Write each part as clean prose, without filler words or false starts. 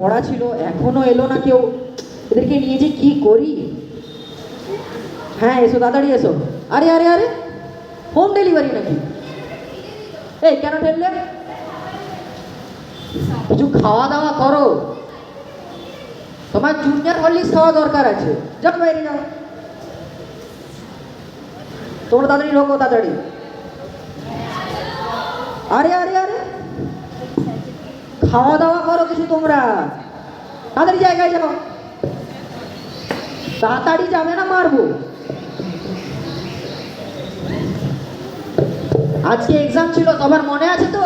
পড়া ছিল, এখনো এলো না কেউ। এদেরকে নিয়ে যে কি করি। হ্যাঁ এসো, তাড়াতাড়ি এসো। আরে আরে আরে, হোম ডেলিভারি নাকি? এই কেন ঠেললে? কিছু খাওয়া দাওয়া করো, তোমার জুনিয়র হরলিক্স খাওয়া দরকার আছে। যাও বাইরে যাও, তোমরা তাড়াতাড়ি ঢোকো, তাড়াতাড়ি। আরে আরে আরে, খাওয়া দাওয়া করো কিছু তোমরা, তাড়াতাড়ি জায়গায় যাও। তাড়াতাড়ি যাবে না মারবো। আজকে এক্সাম ছিল, সবার মনে আছে তো?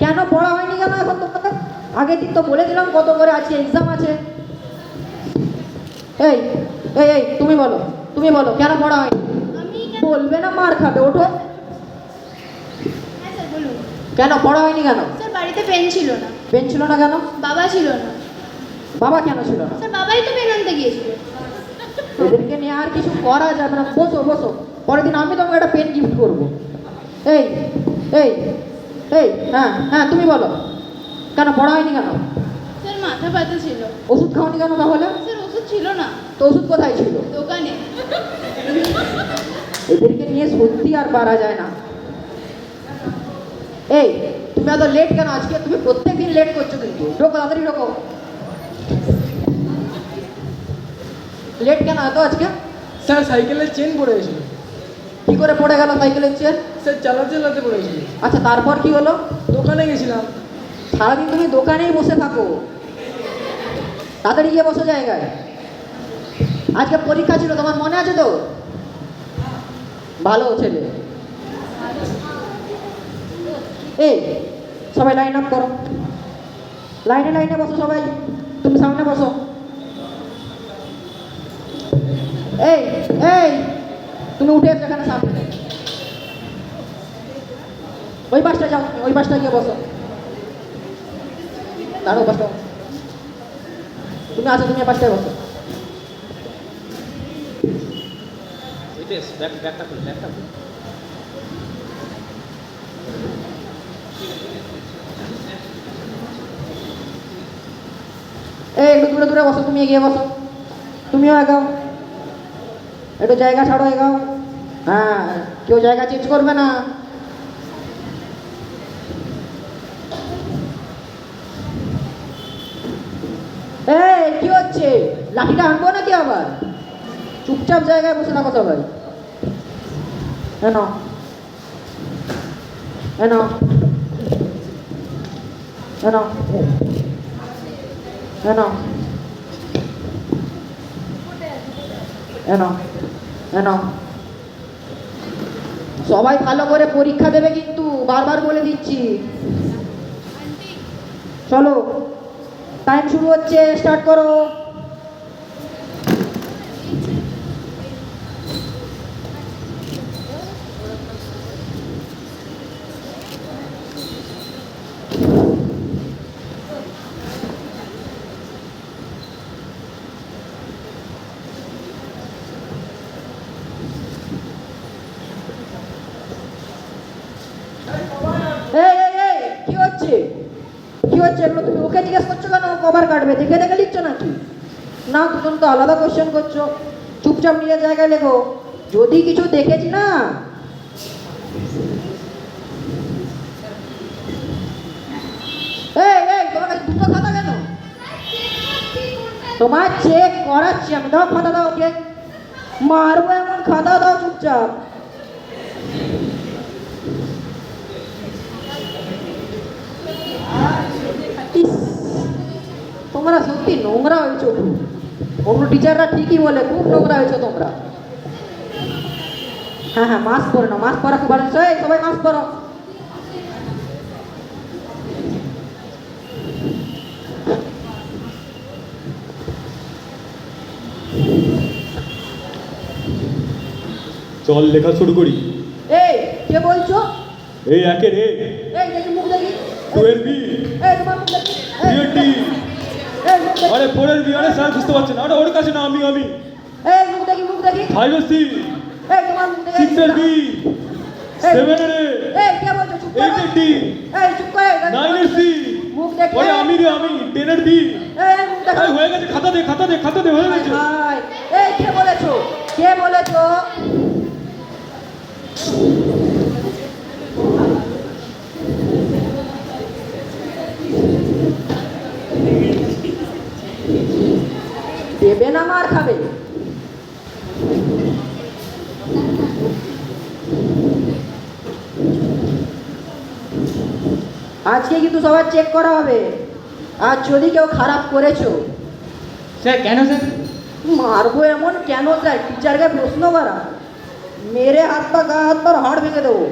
কেন পড়া হয়নি কেন এখন তোমাদের? আগের দিন তো বলে দিলাম কত করে আজকে এক্সাম আছে। এই এই এই তুমি বলো, তুমি বলো কেন পড়া হয়নি? বলবে না মার খাবে, ওঠো। হ্যাঁ স্যার বলুন। কেন পড়া হয়নি কেন? স্যার বাড়িতে পেন ছিল না। পেন ছিল না কেন? বাবা ছিল না। বাবা কেন ছিল না? স্যার বাবাই তো পেন আনতে গিয়েছিল। এদেরকে নিয়ে আর কিছু করা যাবে না। বসো বসো, পরের দিন আমি তোমাকে একটা পেন গিফট করবো। এই এই এই, হ্যাঁ হ্যাঁ তুমি বলো কেন পড়া হয়নি কেন? স্যার মাথা ব্যথা ছিল। ওষুধ খাওনি কেন তাহলে? স্যার ওষুধ ছিল না। তো ওষুধ কোথায় ছিল? দোকানে। এদেরকে নিয়ে সত্যি আর পারা যায় না। এই তুমি এত লেট কেন আজকে? তুমি প্রত্যেকদিন লেট করছো কিন্তু। ঢোকো, তাড়াতাড়ি ঢোকো। লেট কেন এত আজকে? স্যার সাইকেলের চেন পড়ে গেছিল। কি করে পড়ে গেল সাইকেলের চেন? স্যার চালাতে চালাতে পড়ে গেছিল। আচ্ছা তারপর কি হলো? দোকানে গেছিলাম। সারাদিন তুমি দোকানেই বসে থাকো, তাড়াতাড়ি গিয়ে বসো জায়গায়। আজকে পরীক্ষা ছিল, তোমার মনে আছে তো? ভালো ছেলে। এই সবাই লাইন আপ করো, লাইনে লাইনে বসো সবাই। তুমি সামনে বসো। এই এই তুমি উঠে এসো এখানে সামনে। ওই পাশটা যাও, ওই পাশটা গিয়ে বসো। দাঁড়ো, পাশটা তুমি আছো, তুমি পাশটায় বসো। এই একটু দূরে দূরে বসো, তুমি এগিয়ে বসো। তুমিও এগাও, একটু জায়গা ছাড়ো, এগাও। হ্যাঁ, কেউ জায়গা চেঞ্জ করবে না। এই কি হচ্ছে? লাঠিটা আনবো নাকি আবার? চুপচাপ জায়গায় বসে থাকো সবাই। এনো এনো এনো এনো এনো এনো। সবাই ভালো করে পরীক্ষা দেবে কিন্তু, বারবার বলে দিচ্ছি। চলো, টাইম শুরু হচ্ছে, স্টার্ট করো। এই এই এই কি হচ্ছে? কি হচ্ছে এগুলো? তুমি ওকে জিজ্ঞেস করছো কেন? কভার কাটবে, দেখে দেখে লিখছো নাকি? না, দুজন তো আলাদা কোশ্চেন করছো। চুপচাপ নিজের জায়গায় লেখো। যদি কিছু দেখেছি না, এই এই তোমার কাছে দুটো খাতা কেন? তোমার চেক করাচ্ছি আমি। দাও খাতা, দাও। ওকে মারবো এমন, খাতা দাও চুপচাপ। ইস, তোমরা সত্যি নোংরা হয়েছো খুব। অন্য টিচাররা ঠিকই বলে খুব নোংরা হয়েছো তোমরা। হ্যাঁ হ্যাঁ, মাস্ক পরে নাও, মাস্ক পরা খুব ভালো। এই সবাই মাস্ক পরো। চল লেখা শুরু করি। এই কে বলছো? এই একের এ, এই দেখি মুখ দেখি। টুয়ের বি, এই তোমার মুখ দেখি। থ্রিয়ের ডি, এই মুখ দেখি। আরে ফোরের বি। আরে স্যার বুঝতে পারছেন না, আরে ওর কাছে না, আমি এই মুখ দেখি, মুখ দেখি। ফাইভের সি, এই তোমার মুখ দেখি। সিক্সের বি, সেভেনের এ, এই কে বলছো? চুপ করো। এইটের ডি, এই চুপ করে। নাইনের সি, মুখ দেখে ওরে আমি রে আমি টেনের বি এই মুখ দেখা হয়ে গেছে খাতা দে হয়ে গেছে ভাই এই কে বলেছো দেবে না মার খাবে আজকে কিন্তু সবার চেক করা হবে আর যদি কেউ খারাপ করেছো স্যার কেন স্যার? মারবো এমন কেন স্যার টিচারকে প্রশ্ন করা মেরে হাত পা গা হাত পার হাড় ভেঙে দেবো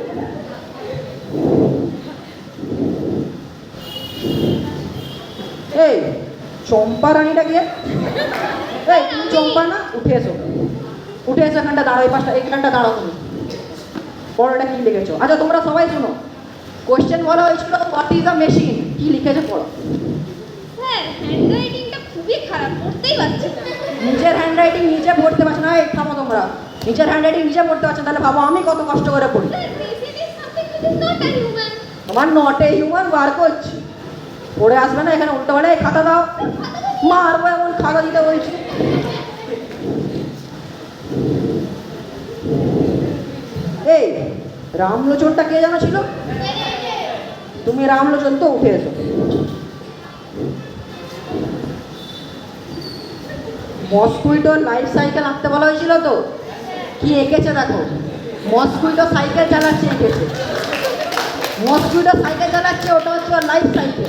এই চম্পা রানীটা গিয়ে এই তুমি চম্পা না উঠে এসো এখানটা দাঁড়ো এই পাশটা এইখানটা দাঁড়াও তুমি পড়োটা কি লিখেছো আচ্ছা তোমরা সবাই শোনো কোশ্চেন বলা হয়েছিল হোয়াট ইজ আ মেশিন কি লিখেছো পড়ো স্যার হ্যান্ডরাইটিংটা খুবই খারাপ পড়তেই পারছি না নিজের হ্যান্ডরাইটিং নিজে পড়তে পারছো না এই থামো তোমরা নিজের হ্যান্ডরাইটিং নিজে পড়তে পারছো তাহলে ভাবো আমি কত কষ্ট করে পড়ি sir machine is something which is not a human তোমার নটে হিউম্যান বার করছি পড়ে আসবে না এখানে উল্টো বেলায় খাতা দাও মারবো এমন খাতা দিতে বলছি এই রামলোচনটা কে জানো ছিল তুমি রামলোচন তো উঠে এসো মস্কুইটো লাইফ সাইকেল আঁকতে বলা হয়েছিল তো কি এঁকেছে দেখো মস্কুইটো সাইকেল চালাচ্ছে এঁকেছে মস্কুইটো সাইকেল চালাচ্ছে ওটা হচ্ছে লাইফ সাইকেল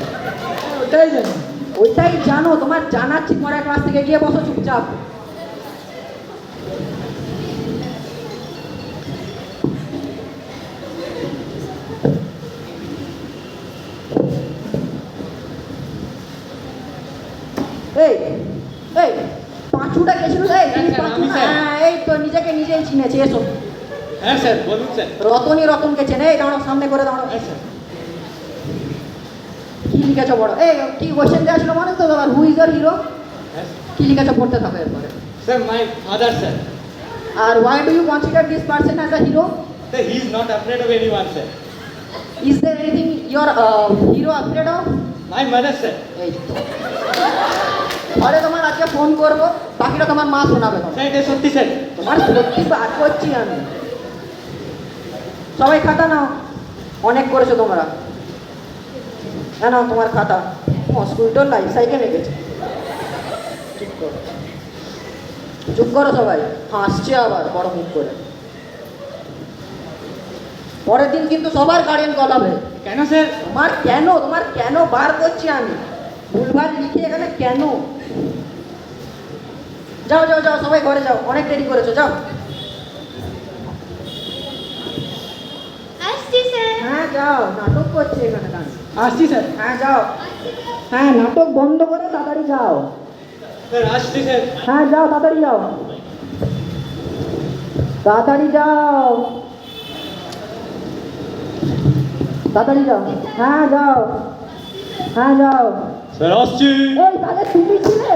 ওটাই জানি। ওইটাই জানো তোমার জানাচ্ছি পরের ক্লাস থেকে গিয়ে বসো চুপচাপ এই এই পাঁচুটা গেছিল এই তুমি স্যার, পাঁচু আমি না? স্যার। হ্যাঁ, এই তো নিজেকে নিজেই চিনেছে এসো হ্যাঁ স্যার বলুন স্যার। রতনকে চেনে এই দাঁড়াও সামনে করে দাঁড়াও হ্যাঁ স্যার। কি লিখেছো বড় এই কি কোশ্চেন দেওয়া ছিল মনে তো তোমার হু ইজ ইয়োর হিরো হ্যাঁ কি লিখেছো পড়তে থাকো এরপরে স্যার মাই ফাদার স্যার। আর why do you consider this person as a hero sir he is not afraid of anyone sir. Is there anything your hero afraid of my mother sir. এই তো ঘরে তোমার আজকে phone করবো বাকিটা তোমার মা শোনাবে তোমার। স্যার এটা সত্যি স্যার। তোমার সত্যি বার করছি আমি সবাই খাতা নাও অনেক করেছো তোমরা হ্যাঁ নাও তোমার খাতা মস্কুইটোর লাইফ সাইকেল এঁকেছে চুপ করো সবাই হাসছে আবার বড় মুখ করে পরের দিন কিন্তু সবার গার্ডিয়ান কল হবে কেন স্যার? তোমার কেন বার করছি আমি ভুলভাল লিখে এখানে কেন যাও যাও যাও সবাই ঘরে যাও অনেক দেরি করেছো যাও আসছি স্যার হ্যাঁ যাও নাটক করছে এখানে দাঁড়িয়ে আসছি স্যার। হ্যাঁ যাও হ্যাঁ নাটক বন্ধ করে তাড়াতাড়ি যাও স্যার আসছি স্যার। হ্যাঁ যাও তাড়াতাড়ি যাও তাড়াতাড়ি যাও তাড়াতাড়ি যাও হ্যাঁ যাও হ্যাঁ যাও স্যার আসছি এই তাহলে তুমি ছিলে